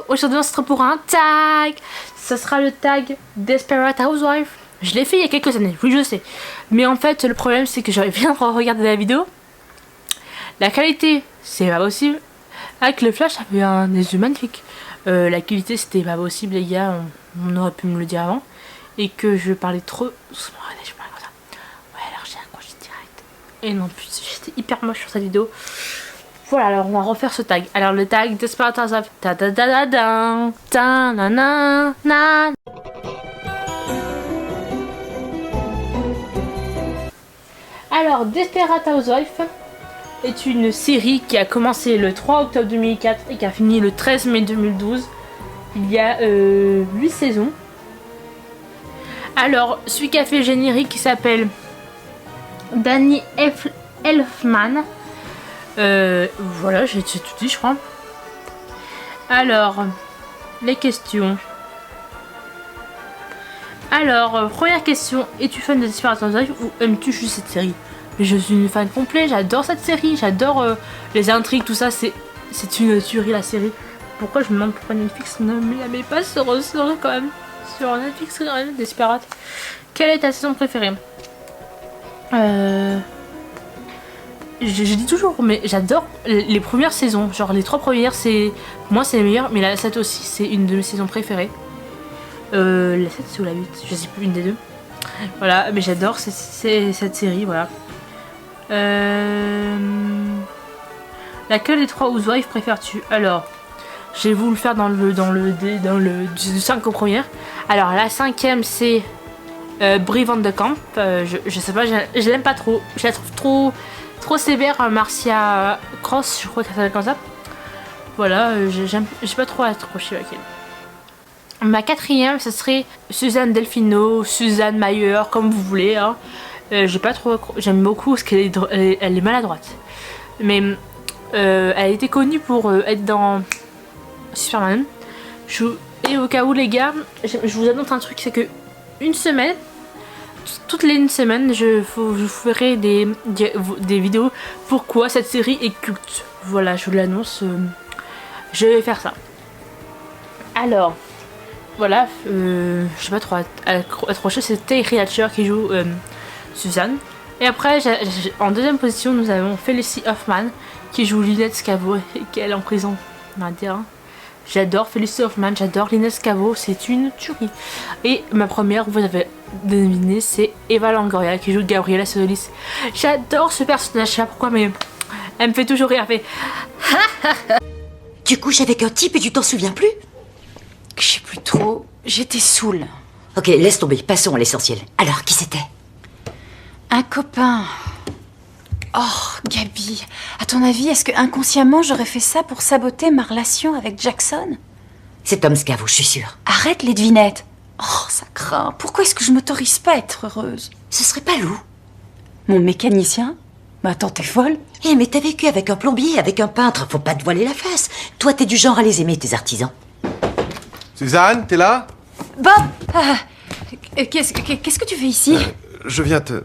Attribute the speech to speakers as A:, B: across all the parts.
A: aujourd'hui on se retrouve pour un tag. Ce sera le tag Desperate Housewives. Je l'ai fait il y a quelques années, oui je sais. Mais en fait le problème c'est que j'avais bien regardé la vidéo. La qualité c'est pas possible. Avec le flash ça fait des yeux magnifiques. La qualité c'était pas possible les gars, on aurait pu me le dire avant. Et que je parlais trop doucement, regardez je parlais comme ça. Ouais alors j'ai accroché direct. Et non putain j'étais hyper moche sur cette vidéo. Voilà, alors on va refaire ce tag. Alors le tag Desperate Housewives. Ta da da da da ta na na na. Alors Desperate Housewives est une série qui a commencé le 3 octobre 2004 et qui a fini le 13 mai 2012. Il y a 8 saisons. Alors celui qui a fait le générique qui s'appelle Danny Elfman. Voilà, j'ai tout dit je crois. Alors, les questions. Alors, première question, es-tu fan de Desperate Housewives ou aimes-tu juste cette série? Je suis une fan complète, j'adore cette série, j'adore les intrigues, tout ça, c'est une tuerie la série. Pourquoi je me demande pourquoi Netflix ne la met pas sur quand même. Sur Netflix quand même, Desperate. Quelle est ta saison préférée? Je dis toujours, mais j'adore les premières saisons. Genre les 3 premières, pour moi c'est les meilleures. Mais la 7 aussi, c'est une de mes saisons préférées. La 7 c'est ou la 8, je sais plus, une des deux. Voilà, mais j'adore cette série, voilà. Laquelle des 3 Housewives préfères-tu? Alors, je vais vous le faire dans le 5 aux premières. Alors la 5ème c'est Brie Van de Camp. Je sais pas, je l'aime pas trop. Je la trouve trop sévère. Marcia Cross, je crois qu'elle s'appelle comme ça. Voilà, j'ai pas trop accroché avec elle. Ma 4ème, ce serait Suzanne Delfino, Suzanne Mayer, comme vous voulez. Hein. J'ai pas trop j'aime beaucoup parce qu'elle est maladroite. Mais elle a été connue pour être dans Superman. Et au cas où les gars, je vous annonce un truc, c'est que une semaine, toutes les une semaine, je vous ferai des vidéos pourquoi cette série est culte. Voilà, je vous l'annonce, je vais faire ça. Alors, voilà, je sais pas trop accroché, c'est Tayri Hatcher qui joue Suzanne. Et après, en deuxième position, nous avons Felicity Huffman qui joue Lynette Scavo et qui est en prison, on va dire. J'adore Felicity Huffman, j'adore Lynette Scavo, c'est une tuerie. Et ma première, vous avez deviné, c'est Eva Longoria qui joue Gabriella Solis. J'adore ce personnage, je sais pas pourquoi, mais elle me fait toujours rire. Elle fait...
B: Tu couches avec un type et tu t'en souviens plus?
C: Je sais plus trop, j'étais saoule.
B: Ok, laisse tomber, passons à l'essentiel. Alors, qui c'était?
C: Un copain. Oh, Gabi, à ton avis, est-ce que inconsciemment j'aurais fait ça pour saboter ma relation avec Jackson?
B: C'est Tom Scavo, je suis sûre.
C: Arrête les devinettes. Oh, ça craint. Pourquoi est-ce que je m'autorise pas à être heureuse?
B: Ce serait pas Lou?
C: Mon mécanicien? Mais attends, t'es folle?
B: Eh, mais t'as vécu avec un plombier, avec un peintre, faut pas te voiler la face. Toi, t'es du genre à les aimer, tes artisans.
D: Suzanne, t'es là?
C: Bob! Qu'est-ce que tu fais ici?
D: Je viens te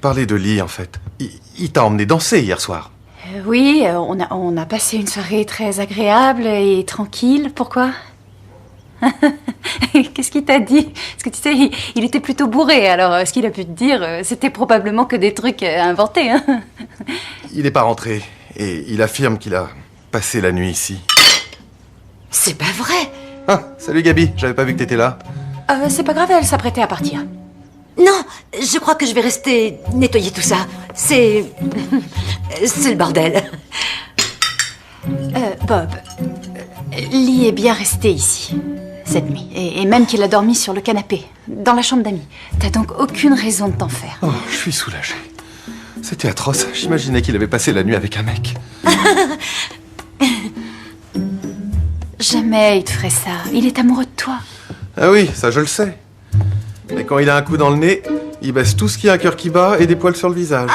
D: parler de Lee, en fait. Il t'a emmené danser hier soir.
C: Oui, on a passé une soirée très agréable et tranquille. Pourquoi? Qu'est-ce qu'il t'a dit? Parce que tu sais, il était plutôt bourré, alors ce qu'il a pu te dire, c'était probablement que des trucs inventés. Hein.
D: Il n'est pas rentré, et il affirme qu'il a passé la nuit ici.
B: C'est pas vrai!
D: Ah, salut Gabi, j'avais pas vu que t'étais là.
C: C'est pas grave, elle s'apprêtait à partir.
B: Non, je crois que je vais rester nettoyer tout ça. C'est le bordel.
C: Bob, Lee est bien resté ici, cette nuit. Et même qu'il a dormi sur le canapé, dans la chambre d'amis. T'as donc aucune raison de t'en faire.
D: Oh, je suis soulagé. C'était atroce, j'imaginais qu'il avait passé la nuit avec un mec.
C: Jamais il te ferait ça, il est amoureux de toi.
D: Ah oui, ça je le sais. Mais quand il a un coup dans le nez, il baisse tout ce qui a un cœur qui bat et des poils sur le visage.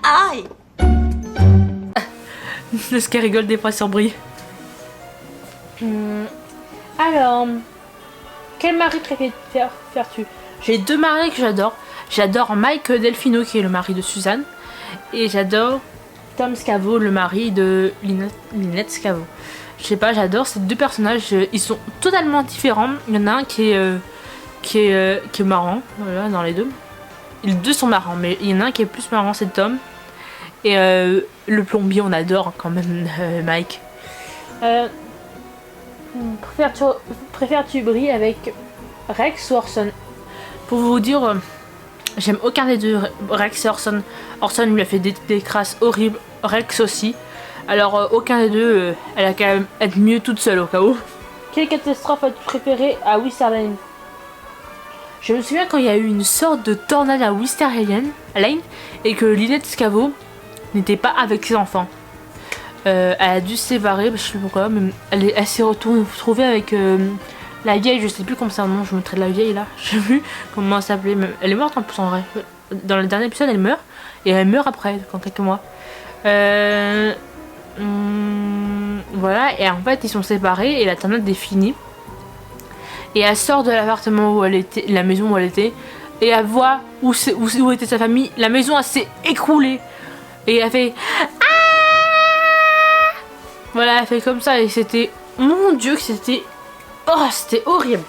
B: Aïe!
A: Ce qui rigole des fois sur Brie. Alors, quel mari préfères-tu? J'ai 2 maris que j'adore. J'adore Mike Delfino qui est le mari de Suzanne. Et j'adore Tom Scavo, le mari de Lynette Scavo. Je sais pas, j'adore ces deux personnages. Ils sont totalement différents. Il y en a un qui est marrant, voilà, dans les deux. Les deux sont marrants, mais il y en a un qui est plus marrant, c'est Tom. Et le plombier, on adore quand même Mike. Préfères-tu briller avec Rex ou Orson? Pour vous dire, j'aime aucun des deux, Rex et Orson. Orson lui a fait des crasses horribles, Rex aussi. Alors aucun des deux, elle a qu'à même être mieux toute seule au cas où. Quelle catastrophe as-tu préférée à Wister Lane? Je me souviens quand il y a eu une sorte de tornade à Wister Lane et que Lynette Scavo n'était pas avec ses enfants. Elle a dû se séparer, je sais plus pourquoi, mais elle s'est retrouvée avec la vieille, je sais plus comment c'est un nom, je mettrai de la vieille là, je sais plus comment elle s'appelait, elle est morte en plus en vrai. Dans le dernier épisode elle meurt, et elle meurt après, dans quelques mois. Voilà, et en fait ils sont séparés et la tornade est finie. Et elle sort de l'appartement où elle était, la maison où elle était, et elle voit où était sa famille. La maison elle s'est écroulée. Et elle fait ah, voilà, elle fait comme ça et c'était, mon Dieu, que c'était, oh, c'était horrible.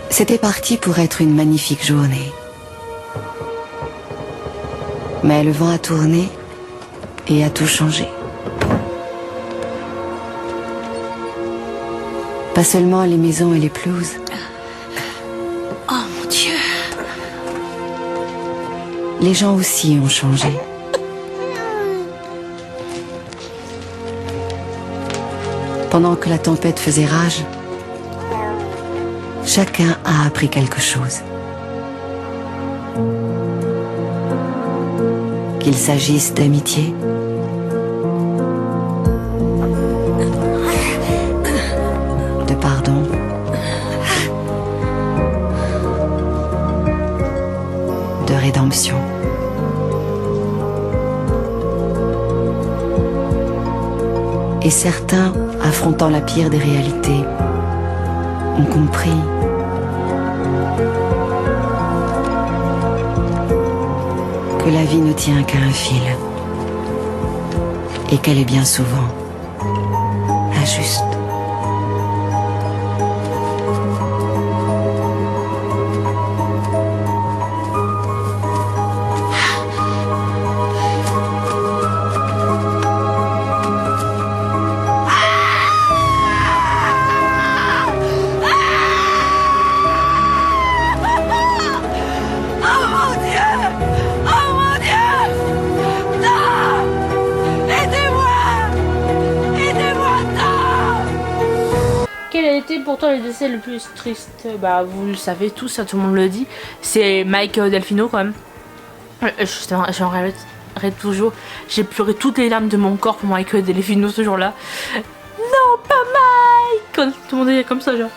E: C'était parti pour être une magnifique journée. Mais le vent a tourné et a tout changé. Pas seulement les maisons et les pelouses.
B: Oh mon Dieu!
E: Les gens aussi ont changé. Pendant que la tempête faisait rage, chacun a appris quelque chose. Qu'il s'agisse d'amitié, de pardon, de rédemption. Et certains, affrontant la pire des réalités, ont compris que la vie ne tient qu'à un fil et qu'elle est bien souvent injuste.
A: Quel a été pour toi le décès le plus triste? Bah vous le savez tous, ça, tout le monde le dit. C'est Mike Delfino quand même. J'en rêve toujours. J'ai pleuré toutes les larmes de mon corps pour Mike Delfino ce jour-là. Non, pas Mike! Quand tout le monde est comme ça, genre.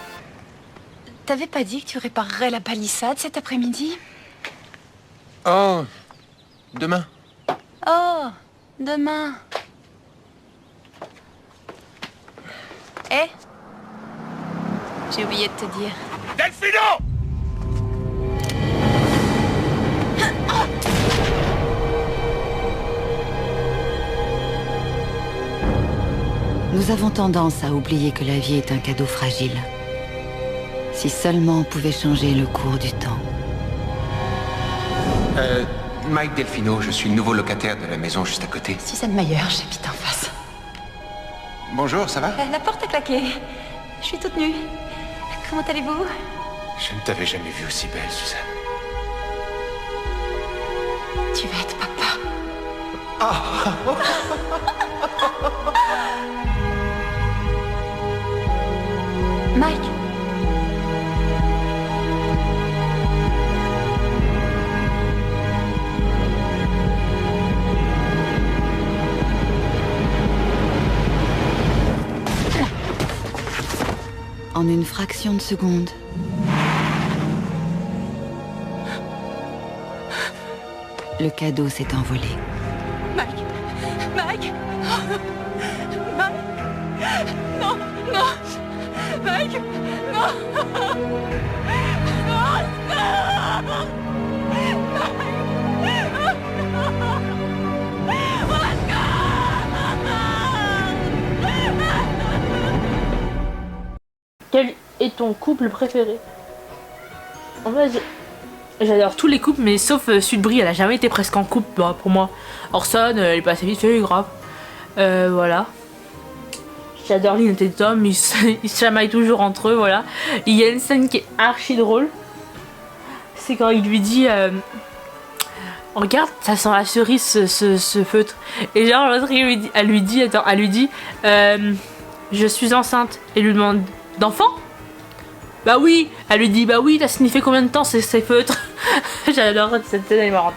C: T'avais pas dit que tu réparerais la palissade cet après-midi?
F: Oh, demain.
C: Oh, demain. Eh? J'ai oublié de te dire.
F: Delfino!
E: Nous avons tendance à oublier que la vie est un cadeau fragile. Si seulement on pouvait changer le cours du temps.
F: Mike Delfino, je suis le nouveau locataire de la maison juste à côté.
C: Suzanne Mayer, j'habite en face.
F: Bonjour, ça va?
C: La porte a claqué. Je suis toute nue. Comment allez-vous?
F: Je ne t'avais jamais vue aussi belle, Suzanne.
C: Tu vas être papa. Mike.
E: En une fraction de seconde, le cadeau s'est envolé.
C: Mike. Mike. Mike. Non, non. Mike. Non. Non.
A: Quel est ton couple préféré? En fait, j'adore tous les couples, mais sauf Sudbury, elle a jamais été presque en couple pour moi. Orson, elle est passée vite fait, grave. Voilà. J'adore Lynette et Tom, ils se chamaillent toujours entre eux, voilà. Il y a une scène qui est archi drôle. C'est quand il lui dit regarde, ça sent la cerise ce feutre. Et genre l'autre elle lui dit je suis enceinte. Et lui demande d'enfant? Bah oui. Elle lui dit bah oui, t'as signifié combien de temps ces feutres? J'adore cette scène, elle est marrante.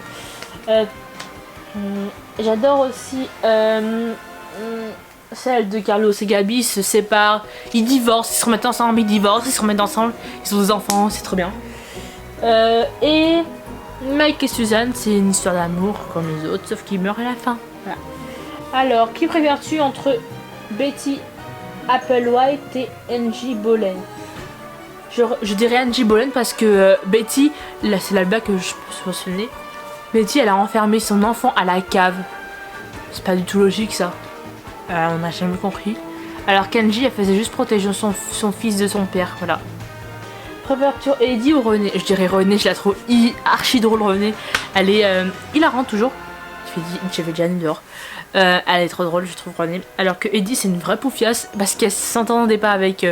A: J'adore aussi celle de Carlos et Gabi, ils se séparent, ils divorcent, ils se remettent ensemble, ils divorcent, ils se remettent ensemble, ils ont des enfants, c'est trop bien. Et Mike et Suzanne, c'est une histoire d'amour comme les autres, sauf qu'ils meurent à la fin. Voilà. Alors, qui préfères-tu entre Betty Applewhite et Angie Boleyn? Je dirais Angie Boleyn parce que Betty, là c'est la blague que je me souviens. Betty, elle a enfermé son enfant à la cave. C'est pas du tout logique ça. On n'a jamais compris. Alors qu'Angie, elle faisait juste protéger son fils de son père, voilà. Préfères-tu Eddie ou René? Je dirais René, je la trouve archi drôle, René. Elle est hilarante toujours. J'avais déjà une dehors. Elle est trop drôle, je trouve, René. Alors que Eddie, c'est une vraie poufiasse parce qu'elle s'entendait pas avec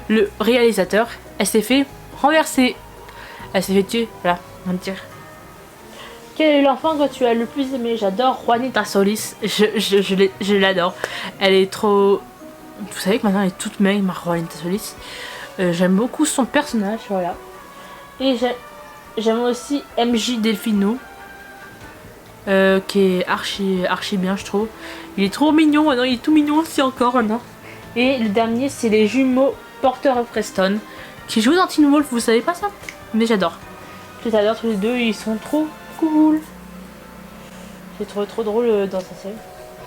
A: le réalisateur. Elle s'est fait renverser. Elle s'est fait tuer, voilà, on va dire. Quel est l'enfant que tu as le plus aimé? J'adore Juanita Solis, je l'adore. Elle est trop... Vous savez que maintenant elle est toute maigre, Juanita Solis. J'aime beaucoup son personnage, voilà. Et j'aime aussi MJ Delfino, qui est archi bien, je trouve. Il est trop mignon, maintenant il est tout mignon aussi encore maintenant. Et le dernier, c'est les jumeaux Porter et Preston, qui jouent dans Teen Wolf, vous savez pas ça? Mais j'adore. Je les adore tous les deux, ils sont trop cool. J'ai trouvé trop drôle dans sa série.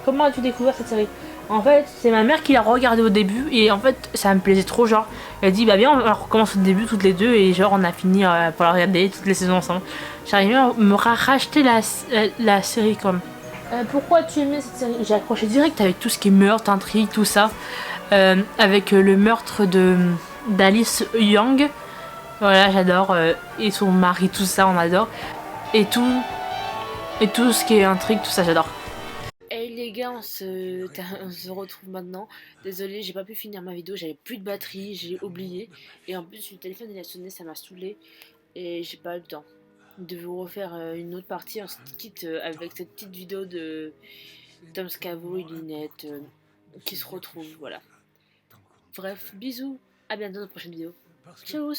A: Comment as-tu découvert cette série? En fait, c'est ma mère qui l'a regardé au début et en fait, ça me plaisait trop, genre. Elle dit bah bien, on recommence au début toutes les deux et genre on a fini pour la regarder toutes les saisons ensemble. J'arrivais à me racheter la série comme. Pourquoi tu aimais cette série? J'ai accroché direct avec tout ce qui est meurtre, intrigue, tout ça. Avec le meurtre d'Alice Young. Voilà, j'adore. Et son mari, tout ça, on adore. Et tout ce qui est intrigue, tout ça, j'adore. Hey les gars, on se retrouve maintenant. Désolée, j'ai pas pu finir ma vidéo, j'avais plus de batterie, j'ai oublié. Et en plus, le téléphone il a sonné, ça m'a saoulé. Et j'ai pas eu le temps de vous refaire une autre partie. On se quitte avec cette petite vidéo de Tom Scavo et Lynette qui se retrouvent, voilà. Bref, bisous, à bientôt dans la prochaine vidéo. Ciao.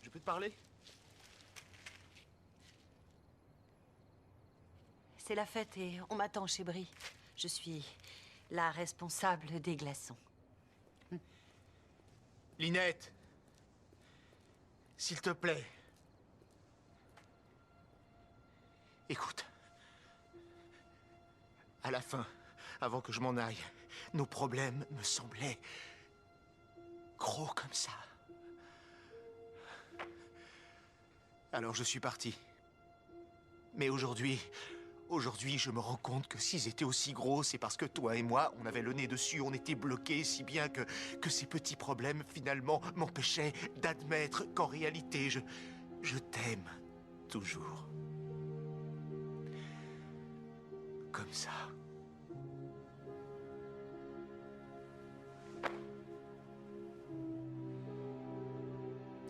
D: Je peux te parler?
B: C'est la fête et on m'attend chez Brie. Je suis la responsable des glaçons.
G: Lynette, s'il te plaît. Écoute. À la fin, avant que je m'en aille, nos problèmes me semblaient gros comme ça. Alors je suis parti. Mais aujourd'hui, je me rends compte que s'ils étaient aussi gros, c'est parce que toi et moi, on avait le nez dessus, on était bloqués, si bien que ces petits problèmes, finalement, m'empêchaient d'admettre qu'en réalité, je t'aime toujours. Comme ça.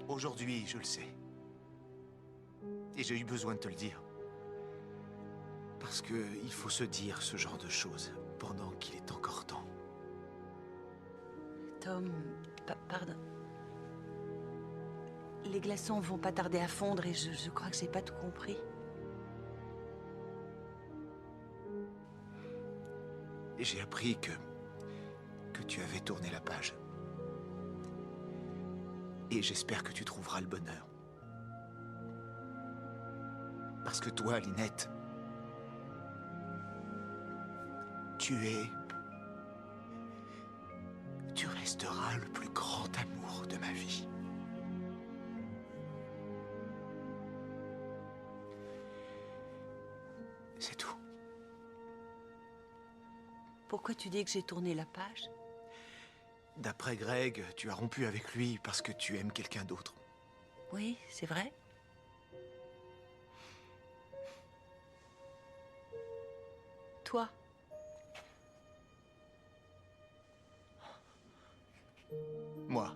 G: Aujourd'hui, je le sais. Et j'ai eu besoin de te le dire. Parce que il faut se dire ce genre de choses pendant qu'il est encore temps.
B: Tom, pardon. Les glaçons vont pas tarder à fondre et je crois que j'ai pas tout compris.
G: Et j'ai appris que tu avais tourné la page. Et j'espère que tu trouveras le bonheur. Parce que toi, Lynette, tu resteras le plus grand amour de ma vie. C'est tout.
B: Pourquoi tu dis que j'ai tourné la page?
G: D'après Greg, tu as rompu avec lui parce que tu aimes quelqu'un d'autre.
B: Oui, c'est vrai. Toi?
G: Moi,